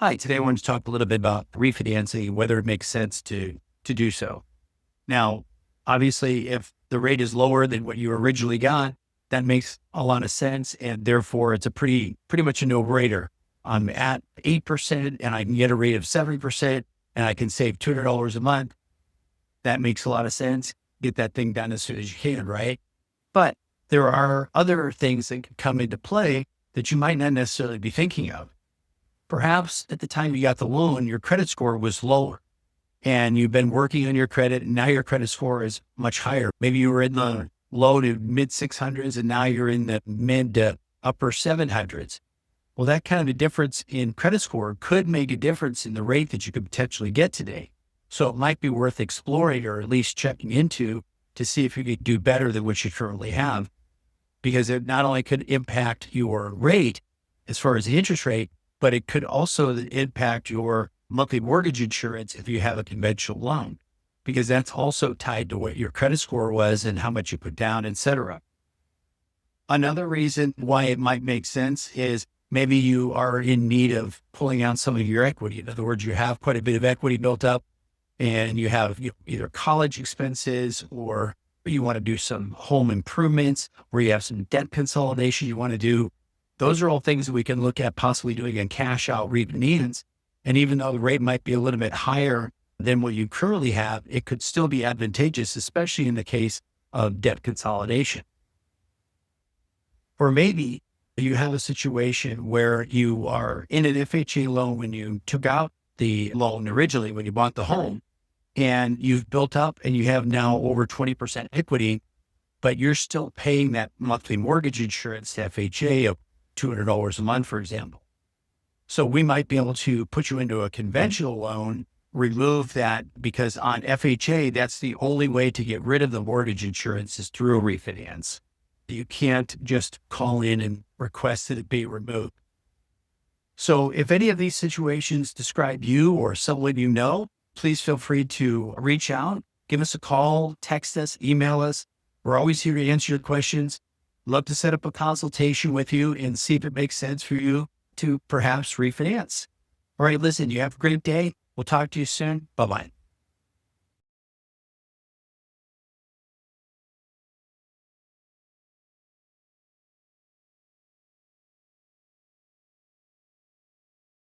Hi, today I wanted to talk a little bit about refinancing and whether it makes sense to do so. Now, obviously, if the rate is lower than what you originally got, that makes a lot of sense, and therefore it's a pretty much a no-brainer. I'm at 8% and I can get a rate of 7% and I can save $200 a month. That makes a lot of sense. Get that thing done as soon as you can, right? But there are other things that can come into play that you might not necessarily be thinking of. Perhaps at the time you got the loan, your credit score was lower and you've been working on your credit and now your credit score is much higher. Maybe you were in the low to mid 600s and now you're in the mid to upper 700s. Well, that kind of a difference in credit score could make a difference in the rate that you could potentially get today. So it might be worth exploring or at least checking into to see if you could do better than what you currently have, because it not only could impact your rate as far as the interest rate, but it could also impact your monthly mortgage insurance if you have a conventional loan, because that's also tied to what your credit score was and how much you put down, et cetera. Another reason why it might make sense is maybe you are in need of pulling out some of your equity. In other words, you have quite a bit of equity built up and you have either college expenses or you want to do some home improvements where you have some debt consolidation you want to do. Those are all things that we can look at possibly doing in cash out refinance. And even though the rate might be a little bit higher than what you currently have, it could still be advantageous, especially in the case of debt consolidation. Or maybe you have a situation where you are in an FHA loan when you took out the loan originally, when you bought the home, and you've built up and you have now over 20% equity, but you're still paying that monthly mortgage insurance to FHA of $200 a month, for example. So we might be able to put you into a conventional loan, remove that, because on FHA, that's the only way to get rid of the mortgage insurance is through a refinance. You can't just call in and request that it be removed. So if any of these situations describe you or someone you know, please feel free to reach out, give us a call, text us, email us. We're always here to answer your questions. Love to set up a consultation with you and see if it makes sense for you to perhaps refinance. All right, listen, you have a great day. We'll talk to you soon. Bye-bye.